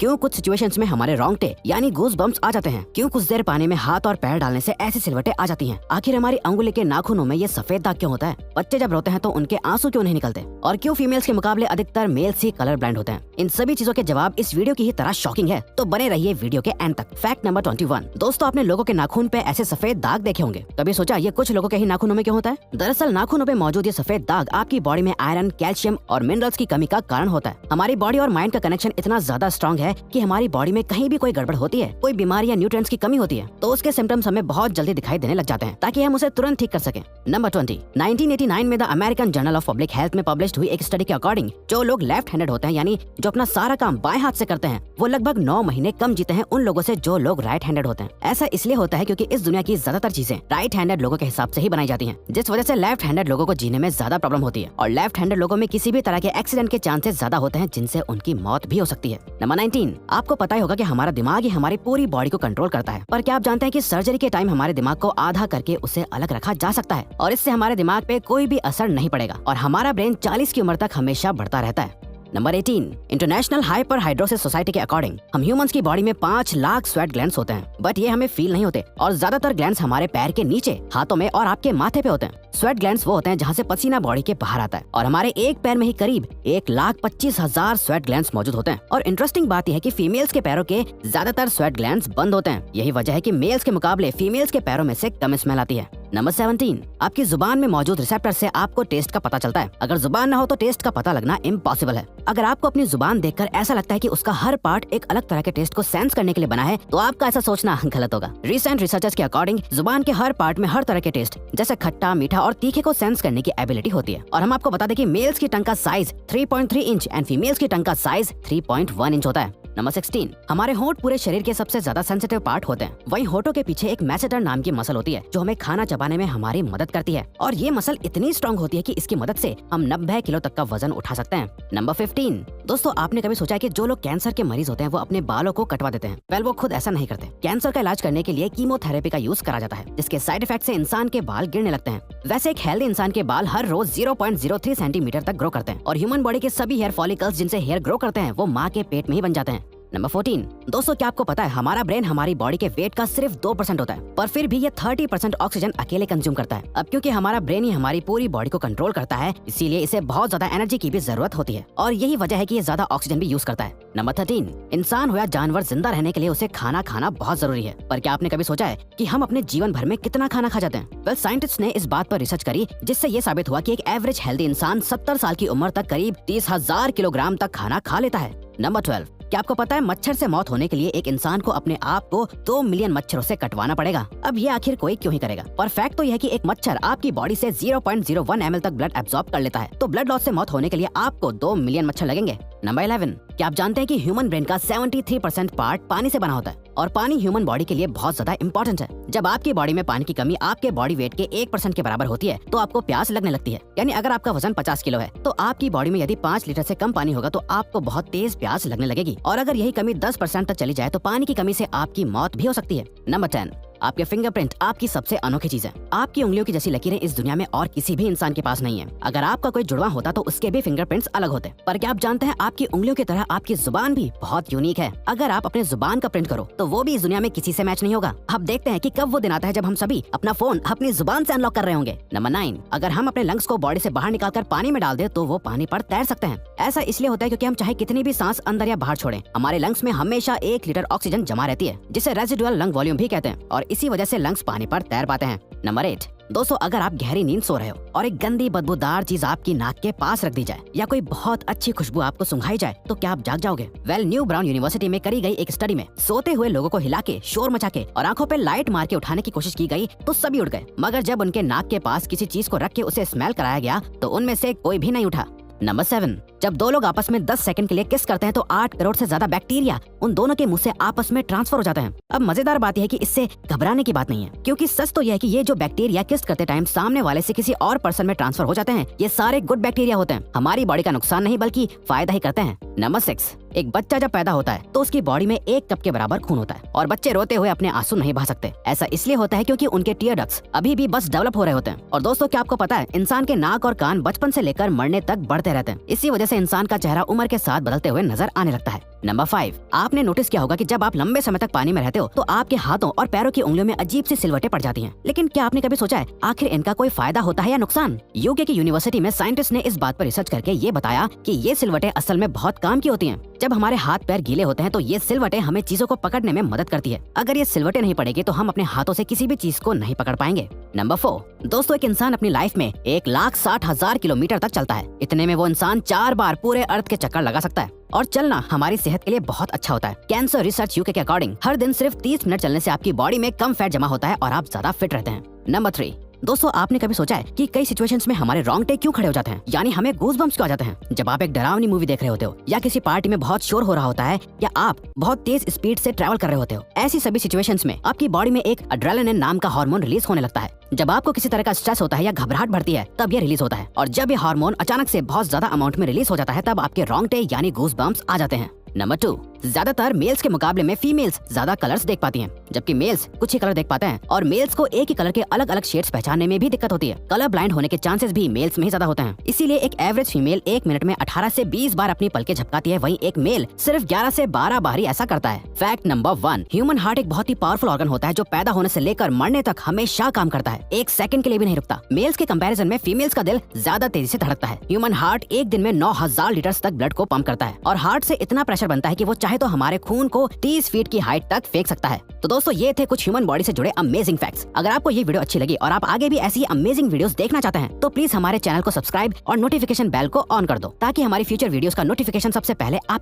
क्यों कुछ सिचुएशंस में हमारे रोंगटे यानी गूज बम्प्स आ जाते हैं, क्यों कुछ देर पानी में हाथ और पैर डालने से ऐसी सिलवटें आ जाती हैं, आखिर हमारी अंगुली के नाखूनों में ये सफेद दाग क्यों होता है, बच्चे जब रोते हैं तो उनके आंसू क्यों नहीं निकलते, और क्यों फीमेल्स के मुकाबले अधिकतर मेल्स ही कलर ब्लाइंड होते हैं। इन सभी चीजों के जवाब इस वीडियो की ही तरह शॉकिंग है, तो बने रहिए वीडियो के एंड तक। Fact number 21। दोस्तों, आपने लोगों के नाखून पे ऐसे सफेद दाग देखे होंगे। कभी सोचा ये कुछ लोगों के ही नाखूनों में क्यों होता है? दरअसल नाखूनों पे मौजूद ये सफेद दाग आपकी बॉडी में आयरन, कैल्शियम और मिनरल्स की कमी का कारण होता है। हमारी बॉडी और माइंड का कनेक्शन इतना ज्यादा स्ट्रॉन्ग है कि हमारी बॉडी में कहीं भी कोई गड़बड़ होती है, कोई बीमारी या न्यूट्रिएंट्स की कमी होती है, तो उसके सिम्टम्स हमें बहुत जल्दी दिखाई देने लग जाते हैं, ताकि हम उसे तुरंत ठीक कर सकें। नंबर 20। 1989 में the American journal of public health में पब्लिश हुई एक स्टडी के अकॉर्डिंग जो लोग लेफ्ट हैंडेड होते हैं, यानी जो अपना सारा काम बाएं हाथ से करते हैं, वो लगभग 9 महीने कम जीते हैं उन लोगों से जो लोग राइट हैंडेड होते हैं। ऐसा इसलिए होता है क्योंकि इस दुनिया की ज्यादातर चीजें राइट हैंडेड लोगों के हिसाब से ही बनाई जाती हैं, जिस वजह से लेफ्ट हैंडेड लोगों को जीने में ज्यादा प्रॉब्लम होती है, और लेफ्ट हैंडेड लोगों में किसी भी तरह के एक्सीडेंट के चांसेस ज्यादा होते हैं, जिनसे उनकी मौत भी हो सकती है। नंबर 19। आपको पता ही होगा कि हमारा दिमाग ही हमारी पूरी बॉडी को कंट्रोल करता है, पर क्या आप जानते हैं कि सर्जरी के टाइम हमारे दिमाग को आधा करके उसे अलग रखा जा सकता है, और इससे हमारे दिमाग पे कोई भी असर नहीं पड़ेगा, और हमारा ब्रेन 40 की उम्र तक हमेशा बढ़ता रहता है। नंबर 18। इंटरनेशनल हाइपरहाइड्रोसिस सोसाइटी के अकॉर्डिंग हम ह्यूमंस की बॉडी में 5 लाख स्वेट ग्लैंड्स होते हैं, बट ये हमें फील नहीं होते, और ज्यादातर ग्लैंड्स हमारे पैर के नीचे, हाथों में और आपके माथे पे होते हैं। स्वेट ग्लैंड्स वो होते हैं जहाँ से पसीना बॉडी के बाहर आता है, और हमारे एक पैर में ही करीब 1,25,000 स्वेट ग्लैंड्स मौजूद होते हैं। और इंटरेस्टिंग बात यह है कि फीमेल्स के पैरों के ज्यादातर स्वेट ग्लैंड्स बंद होते हैं। यही वजह है कि मेल्स के मुकाबले फीमेल्स के पैरों में से कम स्मेल आती है। नंबर 17। आपकी जुबान में मौजूद रिसेप्टर से आपको टेस्ट का पता चलता है। अगर जुबान ना हो तो टेस्ट का पता लगना इम्पॉसिबल है। अगर आपको अपनी जुबान देखकर ऐसा लगता है कि उसका हर पार्ट एक अलग तरह के टेस्ट को सेंस करने के लिए बना है, तो आपका ऐसा सोचना गलत होगा। रिसेंट रिसर्चर्स के अकॉर्डिंग जुबान के हर पार्ट में हर तरह के टेस्ट जैसे खट्टा, मीठा और तीखे को सेंस करने की एबिलिटी होती है। और हम आपको बता दें कि मेल्स की टंग का साइज 3.3 इंच एंड फीमेल्स की टंग का साइज 3.1 इंच होता है। नंबर 16। हमारे होंठ पूरे शरीर के सबसे ज्यादा सेंसिटिव पार्ट होते हैं। वहीं होठों के पीछे एक मैसेटर नाम की मसल होती है, जो हमें खाना चबाने में हमारी मदद करती है, और ये मसल इतनी स्ट्रांग होती है कि इसकी मदद से हम 90 किलो तक का वजन उठा सकते हैं। नंबर 15। दोस्तों, आपने कभी सोचा है कि जो लोग कैंसर के मरीज होते हैं वो अपने बालों को कटवा देते हैं? वेल, वो खुद ऐसा नहीं करते। कैंसर का इलाज करने के लिए कीमोथेरेपी का यूज करा जाता है, जिसके साइड इफेक्ट से इंसान के बाल गिरने लगते हैं। वैसे एक हेल्दी इंसान के बाल हर रोज 0.03 सेंटीमीटर तक ग्रो करते हैं, और ह्यूमन बॉडी के सभी हेयर फॉलिकल्स जिनसे हेयर ग्रो करते हैं वो माँ के पेट में ही बन जाते हैं। नंबर 14। दोस्तों, क्या आपको पता है हमारा ब्रेन हमारी बॉडी के वेट का सिर्फ 2% होता है, पर फिर भी ये 30% ऑक्सीजन अकेले कंज्यूम करता है। अब क्योंकि हमारा ब्रेन ही हमारी पूरी बॉडी को कंट्रोल करता है, इसीलिए इसे बहुत ज्यादा एनर्जी की भी जरूरत होती है, और यही वजह है कि ये ज्यादा ऑक्सीजन भी यूज करता है। नंबर 13। इंसान हो या जानवर, जिंदा रहने के लिए उसे खाना खाना बहुत जरूरी है, पर क्या आपने कभी सोचा है कि हम अपने जीवन भर में कितना खाना खा जाते हैं? वेल, साइंटिस्ट ने इस बात पर रिसर्च करी, जिससे ये साबित हुआ कि एक एवरेज हेल्दी इंसान 70 साल की उम्र तक करीब 30,000 किलोग्राम तक खाना खा लेता है। नंबर 12। क्या आपको पता है मच्छर से मौत होने के लिए एक इंसान को अपने आप को 2 मिलियन मच्छरों से कटवाना पड़ेगा? अब ये आखिर कोई क्यों ही करेगा? पर फैक्ट तो यह है कि एक मच्छर आपकी बॉडी से 0.01 ml तक ब्लड एब्जॉर्ब कर लेता है, तो ब्लड लॉस से मौत होने के लिए आपको 2 मिलियन मच्छर लगेंगे। नंबर 11। क्या आप जानते हैं कि ह्यूमन ब्रेन का 73% पार्ट पानी से बना होता है, और पानी ह्यूमन बॉडी के लिए बहुत ज्यादा इंपॉर्टेंट है। जब आपकी बॉडी में पानी की कमी आपके बॉडी वेट के 1% के बराबर होती है, तो आपको प्यास लगने लगती है। यानी अगर आपका वजन 50 किलो है, तो आपकी बॉडी में यदि 5 लीटर से कम पानी होगा तो आपको बहुत तेज प्यास लगने लगेगी, और अगर यही कमी 10% तक चली जाए तो पानी की कमी से आपकी मौत भी हो सकती है। नंबर 10। आपके फिंगरप्रिंट आपकी सबसे अनोखी चीज है। आपकी उंगलियों की जैसी लकीरें इस दुनिया में और किसी भी इंसान के पास नहीं है। अगर आपका कोई जुड़वा होता तो उसके भी फिंगरप्रिंट्स अलग होते, पर क्या आप जानते हैं आपकी उंगलियों की तरह आपकी जुबान भी बहुत यूनिक है। अगर आप अपने जुबान का प्रिंट करो तो वो भी इस दुनिया में किसी से मैच नहीं होगा। अब देखते हैं कि कब वो दिन आता है जब हम सभी अपना फोन अपनी जुबान से अनलॉक कर रहे होंगे। नंबर 9। अगर हम अपने लंग्स को बॉडी से बाहर निकालकर पानी में डाल दे तो वो पानी पर तैर सकते हैं। ऐसा इसलिए होता है क्योंकि हम चाहे कितनी भी सांस अंदर या बाहर छोड़ें, हमारे लंग्स में हमेशा 1 लीटर ऑक्सीजन जमा रहती है, जिसे रेजिडुअल लंग वॉल्यूम भी कहते हैं, और इसी वजह से लंग्स पानी पर तैर पाते हैं। नंबर 8। दोस्तों, अगर आप गहरी नींद सो रहे हो और एक गंदी बदबूदार चीज आपकी नाक के पास रख दी जाए, या कोई बहुत अच्छी खुशबू आपको सुंघाई जाए, तो क्या आप जाग जाओगे? वेल, न्यू ब्राउन यूनिवर्सिटी में करी गई एक स्टडी में सोते हुए लोगों को हिला के, शोर मचा के और आंखों पे लाइट मार के उठाने की कोशिश की गई तो सभी उठ गए, मगर जब उनके नाक के पास किसी चीज को रख के उसे स्मेल कराया गया तो उनमें से कोई भी नहीं उठा। नंबर 7। जब दो लोग आपस में 10 सेकंड के लिए किस करते हैं तो 8 करोड़ से ज्यादा बैक्टीरिया उन दोनों के मुंह से आपस में ट्रांसफर हो जाते हैं। अब मजेदार बात यह है कि इससे घबराने की बात नहीं है, क्योंकि सच तो यह है कि ये जो बैक्टीरिया किस करते टाइम सामने वाले से किसी और पर्सन में ट्रांसफर हो जाते हैं, ये सारे गुड बैक्टीरिया होते हैं, हमारी बॉडी का नुकसान नहीं बल्कि फायदा ही करते हैं। नंबर 6। एक बच्चा जब पैदा होता है तो उसकी बॉडी में 1 कप के बराबर खून होता है और बच्चे रोते हुए अपने आंसू नहीं बहा सकते। ऐसा इसलिए होता है क्योंकि उनके टीयर डक्ट्स अभी भी बस डेवलप हो रहे होते हैं। और दोस्तों, क्या आपको पता है इंसान के नाक और कान बचपन से लेकर मरने तक बढ़ते रहते हैं। इसी वजह से इंसान का चेहरा उम्र के साथ बदलते हुए नजर आने लगता है। नंबर 5, आपने नोटिस किया होगा कि जब आप लंबे समय तक पानी में रहते हो तो आपके हाथों और पैरों की उंगलियों में अजीब सी सिलवटें पड़ जाती हैं। लेकिन क्या आपने कभी सोचा है आखिर इनका कोई फायदा होता है या नुकसान? यूके की यूनिवर्सिटी में साइंटिस्ट ने इस बात पर रिसर्च करके ये बताया कि ये सिलवटें असल में बहुत काम की होती हैं। जब हमारे हाथ पैर गीले होते हैं तो ये सिलवटें हमें चीजों को पकड़ने में मदद करती है। अगर ये सिलवटें नहीं पड़ेगी तो हम अपने हाथों से किसी भी चीज को नहीं पकड़ पाएंगे। नंबर 4, दोस्तों, एक इंसान अपनी लाइफ में 1,60,000 किलोमीटर तक चलता है। इतने में वो इंसान 4 बार पूरे अर्थ के चक्कर लगा सकता है। और चलना हमारी सेहत के लिए बहुत अच्छा होता है। कैंसर रिसर्च यूके के अकॉर्डिंग हर दिन सिर्फ 30 मिनट चलने से आपकी बॉडी में कम फैट जमा होता है और आप ज्यादा फिट रहते हैं। नंबर 3, दोस्तों, आपने कभी सोचा है कि कई सिचुएशंस में हमारे रोंगटे क्यों खड़े हो जाते हैं, यानी हमें गूज़बम्प्स क्यों आ जाते हैं? जब आप एक डरावनी मूवी देख रहे होते हो या किसी पार्टी में बहुत शोर हो रहा होता है या आप बहुत तेज स्पीड से ट्रैवल कर रहे होते हो, ऐसी सभी सिचुएशंस में आपकी बॉडी में एक एड्रेनालिन नाम का हार्मोन रिलीज होने लगता है। जब आपको किसी तरह का स्ट्रेस होता है या घबराहट बढ़ती है तब ये रिलीज होता है। और जब ये हार्मोन अचानक से बहुत ज्यादा अमाउंट में रिलीज हो जाता है तब आपके रोंगटे यानी गूज़बम्प्स आ जाते हैं। नंबर 2, ज्यादातर मेल्स के मुकाबले में फीमेल्स ज्यादा कलर्स देख पाती हैं, जबकि मेल्स कुछ ही कलर देख पाते हैं। और मेल्स को एक ही कलर के अलग अलग शेड्स पहचानने में भी दिक्कत होती है। कलर ब्लाइंड होने के चांसेस भी मेल्स में ही ज्यादा होते हैं। इसीलिए एक एवरेज फीमेल 1 मिनट में 18 से 20 बार अपनी पलकें झपकाती है, वहीं एक मेल सिर्फ 11 से 12 बार ही ऐसा करता है। फैक्ट नंबर 1, ह्यूमन हार्ट एक बहुत ही पावरफुल ऑर्गन होता है जो पैदा होने से लेकर मरने तक हमेशा काम करता है। 1 सेकंड के लिए भी नहीं रुकता। मेल्स के कंपैरिजन में फीमेल्स का दिल ज्यादा तेजी से धड़कता है। ह्यूमन हार्ट एक दिन में 9,000 लीटर तक ब्लड को पंप करता है और हार्ट से इतना प्रेशर बनता है कि वो चाहे तो हमारे खून को 30 फीट की हाइट तक फेंक सकता है। तो दोस्तों, ये थे कुछ ह्यूमन बॉडी से जुड़े अमेजिंग फैक्ट्स। अगर आपको ये वीडियो अच्छी लगी और आप आगे भी ऐसी अमेजिंग वीडियोस देखना चाहते हैं तो प्लीज हमारे चैनल को सब्सक्राइब और नोटिफिकेशन बेल को ऑन कर दो ताकि हमारी फ्यूचर वीडियोस का नोटिफिकेशन सबसे पहले आपके